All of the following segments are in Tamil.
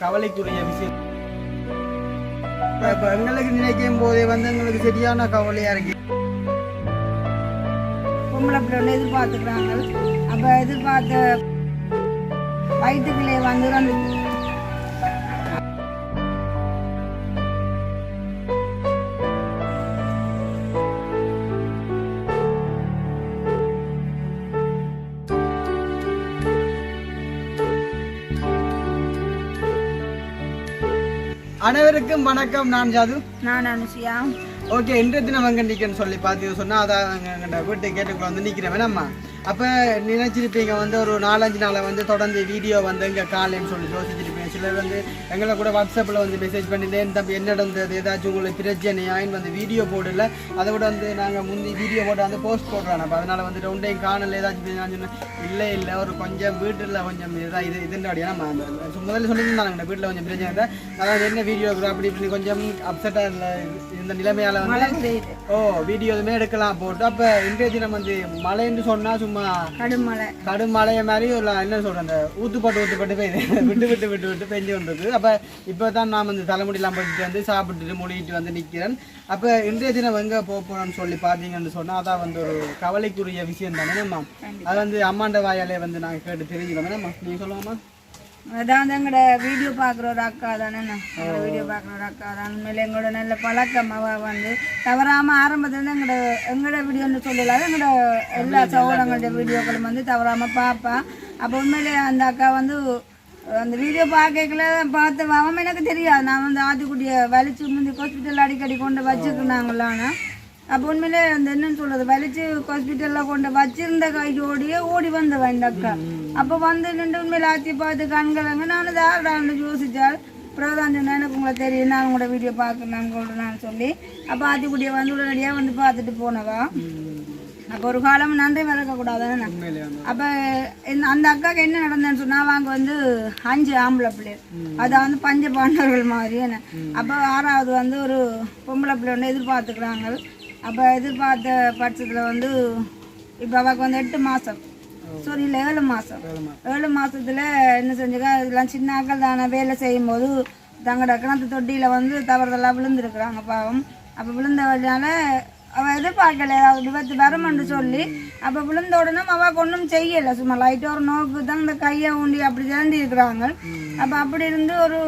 கவலைக்குரிய விஷயம். இப்போ எங்களுக்கு நினைக்கும் போதே வந்து எங்களுக்கு சரியான கவலையா இருக்கு. பொம்பளை பிள்ளை எதிர்பார்த்துக்கிறாங்க. அப்போ எதிர்பார்த்த வயிற்றுக்குள்ளே வந்து அனைவருக்கும் வணக்கம். நான் ஜாது. நான் அனுசியா. ஓகே, இன்றைய தினம் அங்கே நிற்கன்னு சொல்லி பார்த்து சொன்னால் அதான் எங்கள் வீட்டு கேட்டுக்குள்ள வந்து நிற்கிறேன் வேணாம்மா. அப்போ நினைச்சிருப்பீங்க வந்து ஒரு 4-5 நாளை வந்து தொடர்ந்து வீடியோ வந்து இங்கே காலைன்னு சொல்லி யோசிச்சிருப்பீங்க. சிலர் வந்து எங்களை கூட வாட்ஸ்அப்பில் வந்து மெசேஜ் பண்ணிட்டேன், தம்பி என்ன நடந்தது, ஏதாச்சும் உங்களுக்கு பிரச்சனையாயின்னு வந்து வீடியோ போடல. அதை விட வந்து நாங்கள் முந்தி வீடியோ போட்டு வந்து போஸ்ட் போடுறோம். அப்போ அதனால் வந்து ரெண்டையும் காணல ஏதாச்சும் நான் சொன்னேன். இல்லை ஒரு கொஞ்சம் வீட்டில் கொஞ்சம் இதாக இதுன்னு அப்படியே நம்ம முதல்ல சொல்லியிருந்தாங்க வீட்டில் கொஞ்சம் பிரச்சனை இல்லை, அதாவது என்ன வீடியோ அப்படி இப்படி கொஞ்சம் அப்செட்டாக இல்லை இந்த நிலைமையால் வந்து வீடியோ எதுவுமே எடுக்கலாம் போட்டு. அப்போ இன்றைய தினம் வந்து மழைன்னு சொன்னால் சும்மா கடும் மழைய மாதிரி ஒரு என்ன சொல்கிறேன், அந்த ஊத்துப்பட்டு பெய்யுது, விட்டு பெஞ்சு கொண்டிருக்கு. அப்போ இப்போ தான் நான் வந்து தலைமுடியெல்லாம் போட்டுட்டு வந்து சாப்பிட்டுட்டு மூடிட்டு வந்து நிற்கிறேன். அப்போ இன்றைய தினம் எங்கே போகிறோன்னு சொல்லி பார்த்தீங்கன்னு சொன்னால் அதான் வந்து ஒரு கவலைக்குரிய விஷயம் தானே நம்ம. அது வந்து அம்மாண்ட வாயாலே வந்து நாங்கள் கேட்டு தெரிஞ்சுக்கிறோம் நம்ம. நீங்கள் சொல்லுவோம்மா? அதான் எங்களோட வீடியோ பார்க்குற ஒரு அக்கா தானே, வீடியோ பார்க்குற ஒரு அக்கா தான். உண்மையில எங்களோட நல்ல பழக்கம். அவள் வந்து தவறாமல் ஆரம்பத்துலேருந்து எங்களோட வீடியோன்னு சொல்லலாது எங்களோட எல்லா சகோதரங்களோட வீடியோக்களும் வந்து தவறாமல் பார்ப்பேன். அப்போ உண்மையிலே அந்த அக்கா வந்து அந்த வீடியோ பார்க்கல பார்த்து அவன் எனக்கு தெரியாது. நான் வந்து ஆத்துக்குட்டியை வலிச்சு முந்தி ஹாஸ்பிட்டல் அடிக்கடி கொண்டு வச்சுருந்தாங்களான்னு. அப்போ உண்மையிலே அந்த என்னன்னு சொல்றது, வலிச்சு ஹாஸ்பிட்டலில் கொண்டு வச்சிருந்த கையோடையே ஓடி வந்தவன் இந்த அக்கா. அப்போ வந்து நின்று உண்மையில ஆத்தி பார்த்து கண்கலங்க நான் தாரான்னு யோசிச்சால் பிரதான் சொன்னா எனக்கு உங்களை தெரியும், நான் உங்களோட வீடியோ பார்க்கணும் சொல்லி அப்போ ஆத்திக்குட்டியை வந்து உடனடியாக வந்து பார்த்துட்டு போனவா. அப்போ ஒரு காலம் நன்றி மறக்கக்கூடாதுன்னு. அப்போ அந்த அக்காவுக்கு என்ன நடந்ததுன்னு சொன்னால் அவங்க வந்து 5 ஆம்பளை பிள்ளைகள், அதை வந்து பஞ்ச பாண்டவர்கள் மாதிரி என்ன. அப்போ 6வது வந்து ஒரு பொம்பளை பிள்ளை ஒன்று எதிர்பார்த்துக்கிறாங்க. அப்போ எதிர்பார்த்த பட்சத்தில் வந்து இப்போ அவருக்கு வந்து 8 மாதம், சாரி இல்லை 7 மாதம். 7 மாதத்தில் என்ன செஞ்சுக்கா, இதெல்லாம் சின்ன ஆக்கள் தானே வேலை செய்யும்போது தங்களோட கிணத்து தொட்டியில் வந்து தவறுதெல்லாம் விழுந்துருக்குறாங்க பாவம். அப்போ விழுந்த வழியால் அவள் எதிர்பார்க்கல ஏதாவது விபத்து வரமென்று சொல்லி. அப்போ விழுந்த உடனே அவள் ஒன்றும் செய்யலை, சும்மா லைட்டாக ஒரு நோக்கு தான் இந்த கையை ஊண்டி அப்படி திரண்டி இருக்கிறாங்க. அப்போ அப்படி இருந்து ஒரு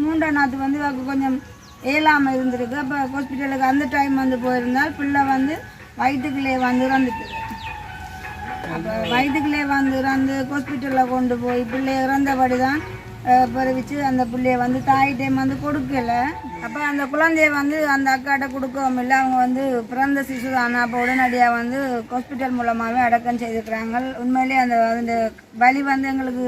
3ஆம் நாத்து வந்து அவளுக்கு கொஞ்சம் ஏலாமல் இருந்திருக்கு. அப்போ ஹாஸ்பிட்டலுக்கு அந்த டைம் வந்து போயிருந்தால் பிள்ளை வந்து வயிற்றுக்குள்ளே வந்து இறந்துட்டு. அப்போ வயிற்றுக்குள்ளே வந்து இறந்து ஹாஸ்பிட்டலில் கொண்டு போய் பிள்ளை இறந்தபடி தான் பிறவிச்சு அந்த பிள்ளைய வந்து தாயிட்டையும் வந்து கொடுக்கல. அப்போ அந்த குழந்தைய வந்து அந்த அக்காட்ட கொடுக்கவும் இல்லை, அவங்க வந்து பிறந்த சிசு தானே. அப்போ உடனடியாக வந்து ஹாஸ்பிட்டல் மூலமாகவே அடக்கம் செய்திருக்கிறாங்க. உண்மையிலே அந்த வலி வந்து எங்களுக்கு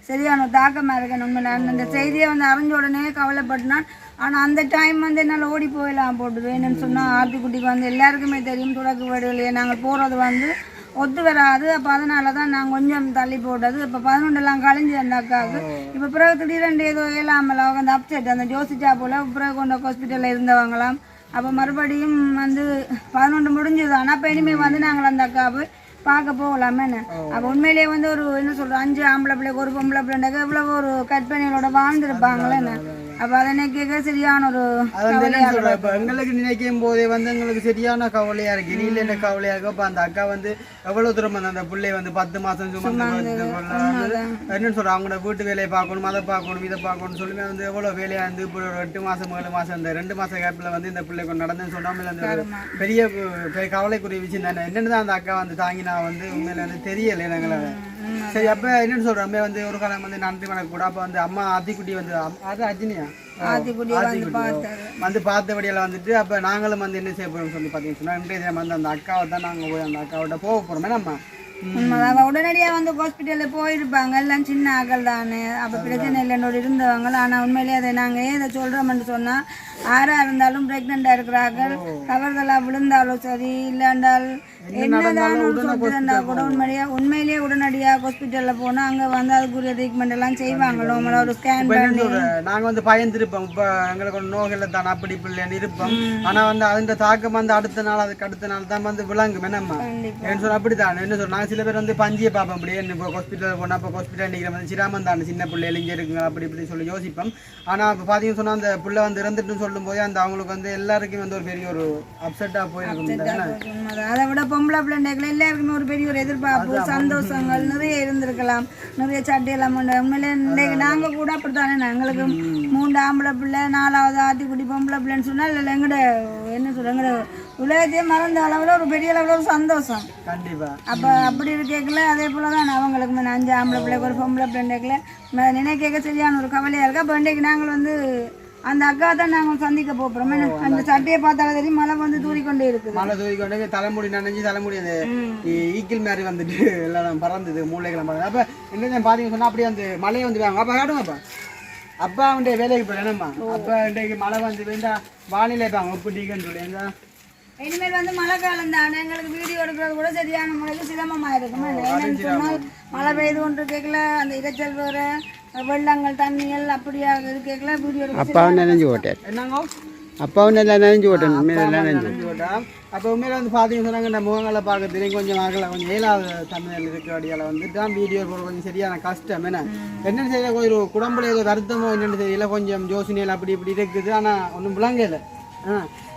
சரியான தாக்கமாக இருக்கேன். உண்மையில அந்த செய்தியை வந்து அறிஞ்ச உடனே கவலைப்பட்டுனான். ஆனால் அந்த டைம் வந்து என்னால் ஓடி போயிடலாம் போட்டு வேணும்னு சொன்னால் ஆட்டுக்குட்டிக்கு வந்து எல்லாருக்குமே தெரியும் தொடக்க வீடுகளையே நாங்கள் போகிறது வந்து ஒத்து வராது. அப்போ அதனால தான் நாங்கள் கொஞ்சம் தள்ளி போட்டது. இப்போ 11 கழிஞ்சு அந்த அக்காவுக்கு. இப்போ பிறகு திடீரெண்டு ஏதோ இயலாமல் அவங்க அந்த அப்செட் அந்த ஜோசிச்சா போல் பிறகு கொண்ட ஹாஸ்பிட்டலில் இருந்தவங்களாம். அப்போ மறுபடியும் வந்து 11 முடிஞ்சது. ஆனால் இப்போ இனிமேல் வந்து நாங்கள் அந்த அக்காவை பார்க்க போகலாமே. அப்போ உண்மையிலேயே வந்து ஒரு என்ன சொல்கிறோம், 5 ஆம்பளை பிள்ளைக்கு ஒரு பொம்பளை பிள்ளைங்க எவ்வளோ ஒரு கற்பனைகளோட வாழ்ந்துருப்பாங்களே. அப்போ அதை நினைக்க சரியான ஒரு இப்போ எங்களுக்கு நினைக்கும் போதே வந்து எங்களுக்கு சரியான கவலையாக இருக்கு. நீல என்ன கவலையாக இருக்கும். இப்போ அந்த அக்கா வந்து எவ்வளோ தூரம் அந்த பிள்ளைய வந்து 10 மாதம் என்னன்னு சொல்கிறோம், அவங்களோட வீட்டு வேலையை பார்க்கணும், அதை பார்க்கணும், இதை பார்க்கணும்னு சொல்லி வந்து எவ்வளோ வேலையாக இருந்து இப்போ ஒரு 8 மாதம் 7 மாதம் இந்த 2 மாத கேப்பில் வந்து இந்த பிள்ளை கொண்டு நடந்துன்னு சொன்னாமல் அந்த பெரிய கவலைக்குரிய விஷயம் தானே. என்னென்னு தான் அந்த அக்கா வந்து தாங்கினா வந்து உண்மையில வந்து தெரியலை எங்களை. சரி, அப்போ என்னன்னு சொல்கிறோம், அம்மே வந்து ஒரு காலம் வந்து நன்றி வணக்கம் கூட. அப்போ வந்து அம்மா ஆத்திக்குட்டி வந்து அது அஜினியா வந்து பார்த்தபடியெல்லாம் வந்துட்டு அப்போ நாங்களும் வந்து என்ன செய்ய போகிறோம்னு சொல்லி பார்த்தீங்கன்னா இன்றைய தினம் வந்து அந்த அக்காவை தான் நாங்கள் போய் அந்த அக்காவோட போக போகிறோமே நம்ம. உடனடியாக வந்து ஹாஸ்பிட்டலில் போயிருப்பாங்க, எல்லாம் சின்ன ஆக்கள் தானே. அப்போ பிரச்சனை இல்லைன்னு இருந்தவங்க. ஆனால் உண்மையிலேயே அதை நாங்கள் ஏதை சொல்கிறோம்னு சொன்னால் ஆறா இருந்தாலும் பிரெக்னெண்டா இருக்கிறார்கள் தவறுதலா விழுந்தாலும் சரி இல்லாண்டால் என்னதான் ஒரு சொத்து இருந்தா கூட உண்மையிலேயே உடனடியாக ஹாஸ்பிட்டல்ல போனா அங்க வந்து அதுக்குரிய ட்ரீட்மெண்ட் எல்லாம் செய்வாங்க நம்மள ஒரு ஸ்கேன் பண்ணி நாங்க வந்து பயந்துருப்போம் இப்ப எங்களுக்கு ஒரு நோய்ல தான் அப்படி பிள்ளைன்னு இருப்போம் ஆனா வந்து அந்த தாக்கம் வந்து அடுத்த நாள் அதுக்கு அடுத்த நாள் தான் வந்து விளங்குமே நம்ம என்ன சொல்ற அப்படித்தான் என்ன சொல்ற நாங்க சில பேர் வந்து பஞ்சியை பார்ப்போம் அப்படியே இப்போ ஹாஸ்பிட்டல் போனா இப்போ ஹாஸ்பிட்டல் நிற்கிற வந்து சிராமம் தான் சின்ன பிள்ளைகள் இங்கே இருக்குங்க அப்படி இப்படி சொல்லி யோசிப்போம் ஆனா இப்போ பாத்தீங்கன்னு சொன்னா அந்த பிள்ளை வந்து இறந்துட்டுன்னு சொல்லும் போது அந்த அவங்களுக்கு வந்து எல்லாருக்கும் வந்து ஒரு பெரிய ஒரு அப்செட்டா போயிருக்கும் அதை விட பொம்பளை பிள்ளைகள் எல்லாருக்குமே ஒரு பெரிய ஒரு எதிர்பார்ப்பு சந்தோஷங்கள் நிறைய இருந்திருக்கலாம் நிறைய சட்டையெல்லாம் உண்மையிலே நாங்க கூட அப்படித்தானே எங்களுக்கு 3 ஆம்பளை பிள்ளை 4வது ஆத்திக்குடி பொம்பளை பிள்ளைன்னு சொன்னா இல்லை எங்கட என்ன சொல்ற எங்கட உலகத்தையே மறந்த அளவுல ஒரு பெரிய அளவுல ஒரு சந்தோஷம் கண்டிப்பா அப்ப அப்படி இருக்கல அதே போலதான் அவங்களுக்கு 5 ஆம்பளை பிள்ளைக்கு ஒரு பொம்பளை பிள்ளைகளை நினைக்க சரியான ஒரு கவலையா இருக்கு அப்ப இன்றைக்கு நாங்கள் வந்து அந்த அக்கா தான் நாங்கள் சந்திக்க போறோம் அந்த சட்டையை பார்த்தாலும் தெரியும் மழை வந்து தூரிக்கொண்டே இருக்குது மழை தூரிக்கொண்டே தலைமுடி நனைஞ்சு தலைமுடி அந்த ஈக்கிள் மாதிரி வந்துட்டு எல்லாம் பறந்துது மூளைகளை பறந்து அப்ப என்ன பாத்தீங்கன்னு சொன்னா அப்படியே அந்த மழையை வந்து அப்ப காட்டுங்கப்பா அப்பா அவன்டைய வேலைக்கு போறேன்மா அப்ப இன்றைக்கு மழை வந்து வேண்டா வானிலை பாங்க ஒப்பிட்டீங்கன்னு சொல்லி இனிமேல் வந்து மழை காலம் தானே எங்களுக்கு வீடியோ எடுக்கிறது கூட சரியான முறைக்கு சிரமமா இருக்கும் என்னன்னு சொன்னால் மழை பெய்து கொண்டு கேட்கல அந்த இரைச்சல் வேற வெள்ளங்கள் தண்ணிகள் அப்படியா கேட்கல வீடியோ அப்பாவும் நினைஞ்சு ஓட்டேன் என்னங்கோ அப்பாவும் நல்லா நினைஞ்சு ஓட்டேன் நினைஞ்சு ஓட்டான் அப்போ உண்மையில வந்து பார்த்தீங்கன்னு சொன்னாங்க இந்த முகங்களை பார்க்க தெரியும் கொஞ்சம் ஆகலை கொஞ்சம் ஏழாவது தமிழில் இருக்க அடியால் வந்துட்டு தான் வீடியோ போட கொஞ்சம் சரியான கஷ்டம் என்னென்னு செய்ய ஒரு குடம்புல ஏதோ வருத்தமோ என்னென்னு தெரியல கொஞ்சம் யோசனைகள் அப்படி இப்படி இருக்குது ஆனால் ஒன்றும் விளங்கலை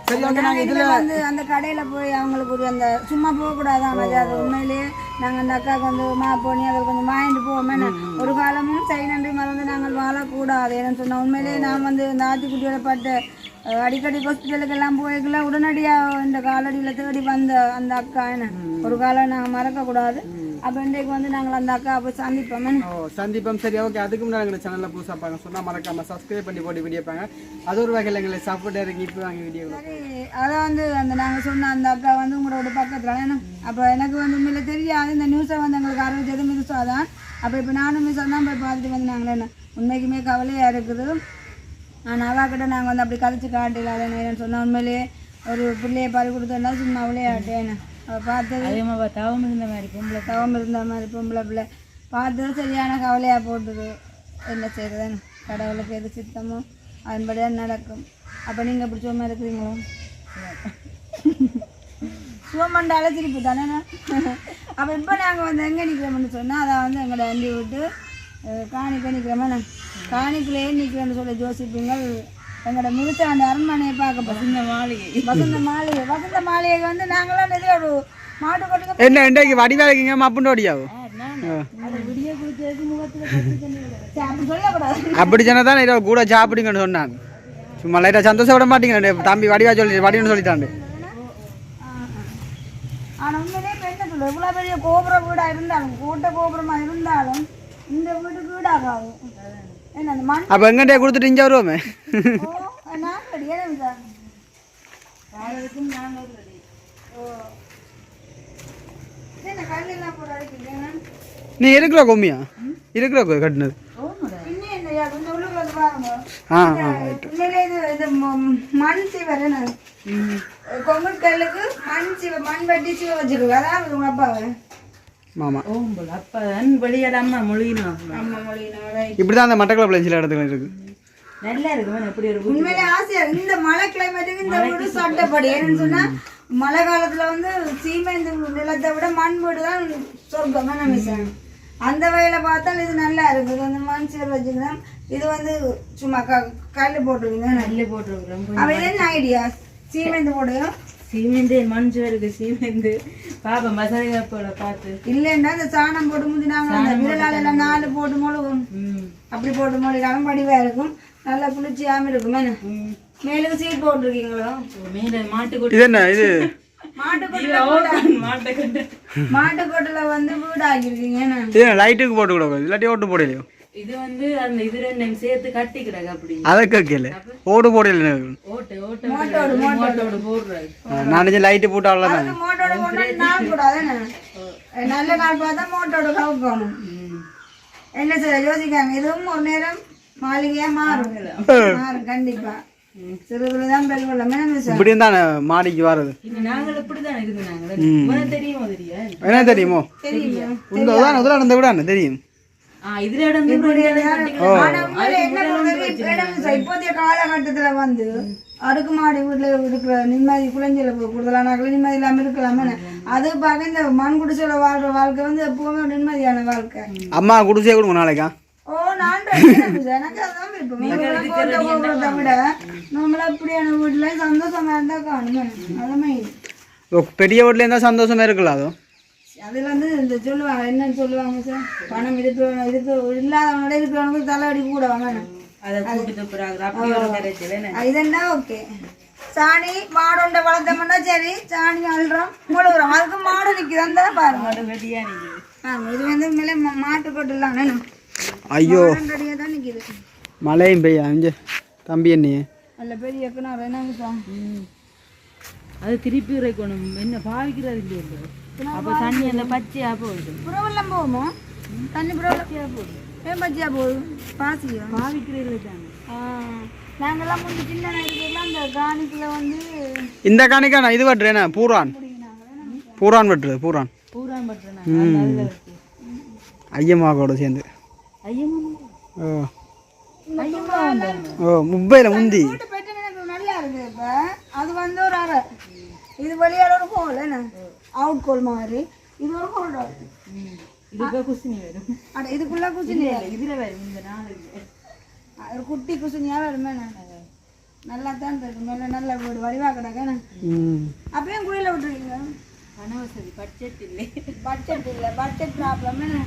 சரி ஓகே நாங்கள் இதில் வந்து அந்த கடையில போய் அவங்களுக்கு ஒரு அந்த சும்மா போகக்கூடாதான் அது உண்மையிலேயே நாங்கள் அந்த அக்காவுக்கு வந்து போனி அதில் கொஞ்சம் வாங்கிட்டு போவோமே ஒரு காலமும் சரி நன்றி மறந்து நாங்கள் வாழக்கூடாது ஏன்னு சொன்னால் உண்மையிலேயே நான் வந்து இந்த ஆத்திக்குட்டியோட பட்டு அடிக்கடி ஹாஸ்பிட்டலுக்கு எல்லாம் போய்க்கல உடனடியாக இந்த காலடியில் தேடி வந்த அந்த அக்கா என்ன ஒரு காலம் நாங்கள் மறக்கக்கூடாது அப்போ இன்றைக்கு வந்து நாங்கள் அந்த அக்கா போய் சந்திப்போம் சந்திப்போம் சரி ஓகே அதுக்கு முன்னாடி எங்களை சேனலில் புதுசாக பார்க்க சொன்னால் மறக்காம சப்ஸ்கிரைப் பண்ணி போட்டு வீடியோ பாங்க அது ஒரு வகையில் எங்களை சப்போர்ட் இறங்கி இப்போ வாங்க வீடியோ அதை வந்து அந்த நாங்கள் சொன்ன அந்த அக்கா வந்து உங்களோட பக்கத்தில் ஏன்னா அப்போ எனக்கு வந்து உண்மையில தெரியாது இந்த நியூஸை வந்து எங்களுக்கு அறிவிச்சது மிதுசாக தான் அப்போ இப்போ நானும் மிஸ் தான் போய் பார்த்துட்டு வந்து நாங்கள் என்ன உண்மைக்குமே கவலையாக இருக்குது ஆனால் அவாக்கிட்ட நாங்கள் வந்து அப்படி கழிச்சு காட்டில அதை என்னன்னு சொன்னால் உண்மையிலேயே ஒரு பிள்ளையை பால் கொடுத்தோம்னா சும்மா விளையாட்டேன்னு அவள் பார்த்தது தவம் இருந்த மாதிரி பொம்பளை பிள்ளை பார்த்தது சரியான கவலையாக போட்டுது என்ன செய்யறதுன்னு கடவுளுக்கு எது சித்தமோ அதன்படியாக நடக்கும் அப்போ நீங்கள் எப்படி சும்மா இருக்கிறீங்களோ சுவமண்ட அழைச்சிருப்பு தானே அப்போ இப்போ நாங்கள் வந்து எங்கே நிற்கிறோம்னு சொன்னால் அதை வந்து எங்களை வண்டி விட்டு காணிக்க நிற்கிறோமே காணிக்கிலேயே நிற்கிறேன்னு சொல்லி யோசிப்பீங்கள் எங்களோட முழுத்த அந்த அரண்மனையை பார்க்க வசந்த மாளிகை வந்து நாங்களாம் நிறைய ஒரு மாட்டு கொட்டுங்க என்ன இன்றைக்கு வடிவாளிங்க மப்புண்டு ஓடியாவும் அப்படி சொல்லக்கூடாது அப்படி சொன்னால் தான் இதை கூட சாப்பிடுங்கன்னு சொன்னாங்க சும்மா லைட்டாக சந்தோஷப்பட மாட்டீங்க தம்பி வடிவா சொல்லி வடிவன்னு சொல்லிட்டாண்டு ஆனால் உண்மையிலே இப்போ என்ன சொல்லுவோம் இவ்வளோ பெரிய கோபுர வீடாக இருந்தாலும் கூட்ட கோபுரமாக இருந்தாலும் இந்த வீட்டுக்கு வீடாகாது என்ன அந்த மண் அப்போ எங்கிட்டே கொடுத்துட்டு இங்கே வருவோமே நான் ரெடி ஏன்னா நாங்கள் ரெடி ஓ என்ன கல்லெல்லாம் போட அழைக்கிறீங்க நீ இருக்கிற கொம்மியா இருக்கிற கட்டினது இன்னும் என்னையா கொஞ்சம் உள்ளுக்கு வந்து பாருங்க உண்மையிலே இது மண் சிவர் என்ன கொங்கல் கல்லுக்கு மண் வெட்டி சிவ வச்சுருக்கு அதான் உங்க அப்பாவை மாமா அப்பதான் வெளியாட அம்மா மொழியினோம் இப்படிதான் அந்த மட்டக்களப்பில் சில இடத்துல இருக்கு நல்லா இருக்கு எப்படி ஒரு உண்மையிலே ஆசையா இந்த மழை கிளைமேட்டுக்கு இந்த வீடு சட்டப்படி ஏன்னு சொன்னா மழை காலத்துல வந்து சீமெந்து நிலத்தை விட மண் வீடு தான் சொர்க்கம் நம்ம அந்த வகையில பார்த்தால் இது நல்லா இருக்குது அந்த மண் சேர் வச்சுக்கலாம் இது வந்து சும்மா கல் போட்டுருக்குங்க நல்ல போட்டுருக்குறோம் அப்ப இது என்ன ஐடியா சீமெந்து போடுவோம் சீமெந்து மண் சேருக்கு சீமெந்து பாப்பா மசாலா போட பார்த்து இல்லைன்னா இந்த சாணம் போட்டு முந்தினாங்க அந்த விரலால எல்லாம் 4 போட்டு மொழுகும் அப்படி போட்டு மொழிகாலம் படிவா இருக்கும் நல்லா குளிர்ச்சியாம இருக்கும் மேலுக்கு சீட் போட்டுருக்கீங்களோ மேல மாட்டு இது என்ன இது மாட்டுக்கொட்டுல வந்து வீடு ஆக்கிருக்கீங்க லைட்டுக்கு போட்டு கூட இல்லாட்டி ஓட்டு போடலையோ இது வந்து அந்த இது ரெண்டையும் சேர்த்து கட்டிக்கிறாங்க அப்படி அதை கேட்கல ஓடு போடல ஓட்டு ஓட்டு மோட்டோடு போடுறாரு நான் லைட்டு போட்டு அவ்வளோதான் மோட்டோட போட்டா நாள் கூடாது நல்ல நாள் பார்த்தா மோட்டோட கவுக்கணும் என்ன சார் யோசிக்காங்க இதுவும் ஒரு நேரம் மாளிகையா மாறும் கண்டிப்பா சிறுதுல தான் பெரிய வெள்ளம் மிதந்துச்சா இப்படி இருந்தானே மாடிக்கு வர்றது இது நாங்கள் இப்படிதான் இருந்தாங்க தெரியுமோ தெரியா என்ன தெரியுமோ தெரியுமா இந்த உதாரணம் நடந்த விடானே தெரியும் இதுல இடம் ஆனா உண்மையிலே என்ன சொல்றது, இப்போதைய காலகட்டத்துல வந்து அடுக்குமாடி வீட்டுல இருக்கிற நிம்மதி குழந்தைல கூடுதலான நிம்மதி இல்லாம இருக்கலாமே. அது பார்க்க இந்த மண் குடிசையில வாழ்ற வாழ்க்கை வந்து எப்பவுமே ஒரு நிம்மதியான வாழ்க்கை. அம்மா குடிசையே கொடுங்க நாளைக்கா. ஓ நான் எனக்கு அதான் விருப்பம். போகிறத விட நம்மள இப்படியான வீட்டுல சந்தோஷமா இருந்தா காணுமே அதுமே பெரிய வீட்டுல இருந்தா சந்தோஷமா இருக்கலாம். அதுல வந்து இந்த சொல்லுவாங்க என்னன்னு சொல்லுவாங்க சார், பணம் இருக்கு இல்லாதவங்களோட இருக்கிறவங்களுக்கு தலைவடி கூட வாங்க இதெண்டா ஓகே. சாணி மாடுண்ட வளர்த்தோம்னா சரி, சாணி அள்ளுறோம் முழுகிறோம், அதுக்கு மாடு நிக்குதான் தானே பாருங்க. இது வந்து மேலே மாட்டு கொட்டு இல்லாம ஐயோ ரெடியா தான் நிக்குது. மழையும் பெய்யா இங்க தம்பி என்னையே நல்ல பெரிய கிணறு என்ன அது திருப்பி இறைக்கணும். என்ன பாவிக்கிறது இல்லையோ அப்போ தண்ணி அந்த பச்சையா போகுது. புறவெல்லாம் போகுமோ தண்ணி புறவெல்லாம் போகுது. ஏன் பச்சையா போகுது? பாசியா பாவிக்கிறது தானே. நாங்கெல்லாம் முந்தி சின்ன நேரத்துலாம் அந்த காணிக்குள்ள வந்து இந்த காணிக்கான இது வெட்டுறேண்ணா பூரான் பூரான் வெட்டுறது பூரான் பூரான் பட்டுறேன் ஐயம்மாவோட சேர்ந்து. ஐயம்மா ஓ மும்பையில் முந்தி நல்லா இருக்கு. இப்போ அது வந்து ஒரு அறை, இது வெளியால ஒரு கோல் என்ன அவுட் கோல் மாதிரி, இது ஒரு கோல் இதுக்கு குசினி வரும். அட இதுக்குள்ள குசினி இதுல வரும். இந்த நாள் ஒரு குட்டி குசினியா வருமே நல்லா தான் இருக்கு. மேல நல்ல வீடு வடிவா கிடக்கு. அப்பயும் குழியில விட்டுருக்கீங்க. பணவசதி பட்ஜெட் இல்லை. பட்ஜெட் இல்லை, பட்ஜெட் ப்ராப்ளம் என்ன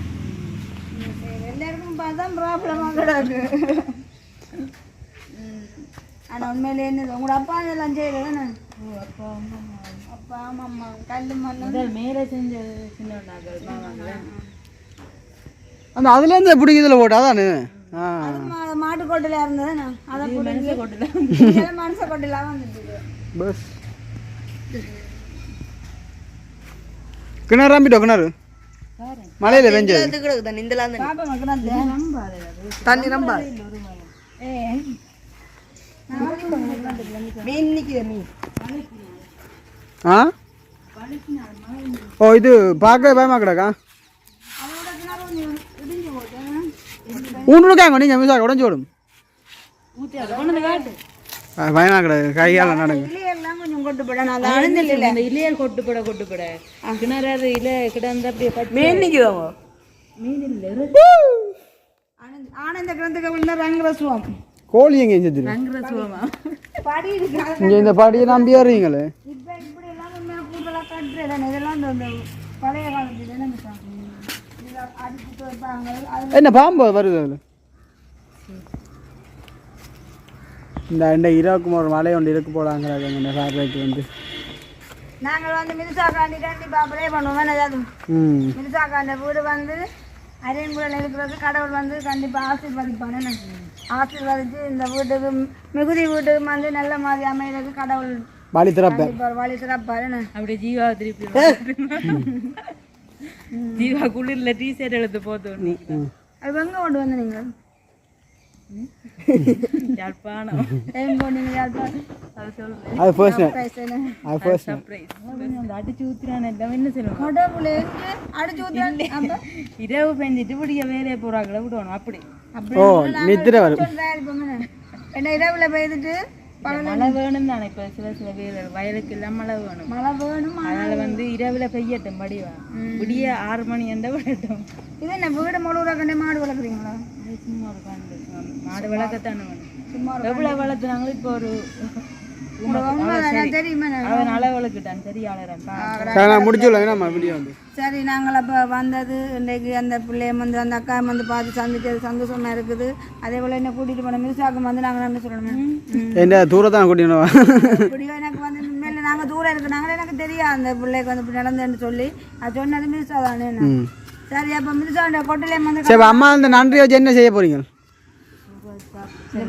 எல்லாருக்கும் பார்த்தா ப்ராப்ளமாக கிடக்கு. ஆனால் உண்மையிலே என்னது உங்களோட அப்பா இதெல்லாம் செய்யறதுன்னு அப்பா அம்மா அப்பா அம்மா கல் மண் மேலே செஞ்ச சின்ன அந்த அதுலேருந்து பிடிக்கிறதுல போட்டு அதானு மாட்டுக்கோட்டையில இருந்ததுண்ணா அதை பிடிச்சி மனச கொட்டையில வந்துட்டு பஸ் கிணறு நம்பிட்டோம். கிணறு மலையில வெஞ்சது தண்ணி ரொம்ப ஆ ஓ இது பார்க்க பயமா கிடக்கா. ஊன்றுக்காங்க நீங்கள் மிஸ் ஆக உடஞ்சி விடும். பயமா கிடக்கு கையால் நடங்க. கொஞ்சம் கொட்டுப்பட இலையல் கொட்டுப்பட கிணறாது இலை கிடந்த அப்படியே மீன் நிற்குதாங்க. மீன் இல்லை ஆனந்த கிணத்துக்கு ரங்கரசுவம் கோழி எங்க செஞ்சிருக்கு ரங்கரசுவமா படி இங்கே இந்த படியை நம்பி வர்றீங்களே. இப்போ இப்படி எல்லாம் உண்மையாக கூட்டெல்லாம் கட்டுறேன். இதெல்லாம் இந்த பழைய காலத்துல என்ன அடிச்சுட்டு வைப்பாங்க. என்ன பாம்பு வருது அதில். இந்த இரவுக்கும் ஒரு மலை ஒன்று இருக்கு போலாங்கிறாங்க எங்கள் சார்பைக்கு வந்து. நாங்கள் வந்து மிருசாக்காண்டி கண்டிப்பாக ப்ரே பண்ணுவோம். ஏதாவது மிருசாக்காண்ட வீடு வந்து அரியன்குடியில் இருக்கிறது கடவுள் வந்து கண்டிப்பாக ஆசீர்வதிப்பானு. ஆசீர்வதிச்சு இந்த வீட்டுக்கு மிகுதி வீட்டுக்கு வந்து நல்ல மாதிரி அமைகிறது கடவுள் வழி திறப்பார். வழி திறப்பாரு. அப்படியே ஜீவா திருப்பி ஜீவா குளிர்ல டிஷர்ட் எடுத்து போத்தோம். அது எங்க கொண்டு வந்து நீங்கள் யாழ்ப்பாணம் அடிச்சு ஊத்துறான் என்ன சொல்லுவாங்க. இரவு பெஞ்சிட்டு பிடிக்க வேலையை போறாங்கள விடுவானு அப்படி என்ன இரவுல பெய்துட்டு மழை வேணும் தானே. இப்ப சில பேர் வயலுக்கு எல்லாம் மழை வேணும். அதனால வந்து இரவுல பெய்யட்டும் படிவா விடிய 6 மணி எந்த விடட்டும். இது என்ன வீடு முழுவதும் கண்டே மாடு வளர்க்குறீங்களா? சும்மா ஒரு கண்டு மாடு வளர்க்கத்தானே வேணும். எவ்வளவு வளர்த்துனாங்களும் இப்போ ஒரு சரி நாங்கள் அப்போ வந்தது இன்றைக்கு அந்த பிள்ளைய வந்து அந்த அக்கா வந்து பார்த்து சந்திச்சது சந்தோஷமா இருக்குது. அதே போல என்ன கூட்டிட்டு போன மிருசாக்கம் வந்து நாங்கள் நன்றி சொல்லணும். தூரத்தான் கூட்டிட்டு இப்படியோ எனக்கு வந்து உண்மையில நாங்கள் தூரம் இருக்கு நாங்களே எனக்கு தெரியாது அந்த பிள்ளைக்கு வந்து இப்படி நடந்தேன்னு சொல்லி அது சொன்னது மிருசா தானே. சரி அப்போ மிருசாண்ட கொட்டிலே வந்து அம்மா அந்த நன்றி வச்சு என்ன செய்ய போறீங்க?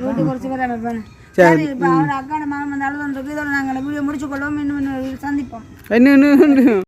வீட்டுக்கு ஒரு சிவராம இருப்பேன். சரி இப்போ அவர் அக்கான மாமன் அழுது இதோட நாங்கள் வீடியோ முடிச்சு கொள்வோம். இன்னும் சந்திப்போம்.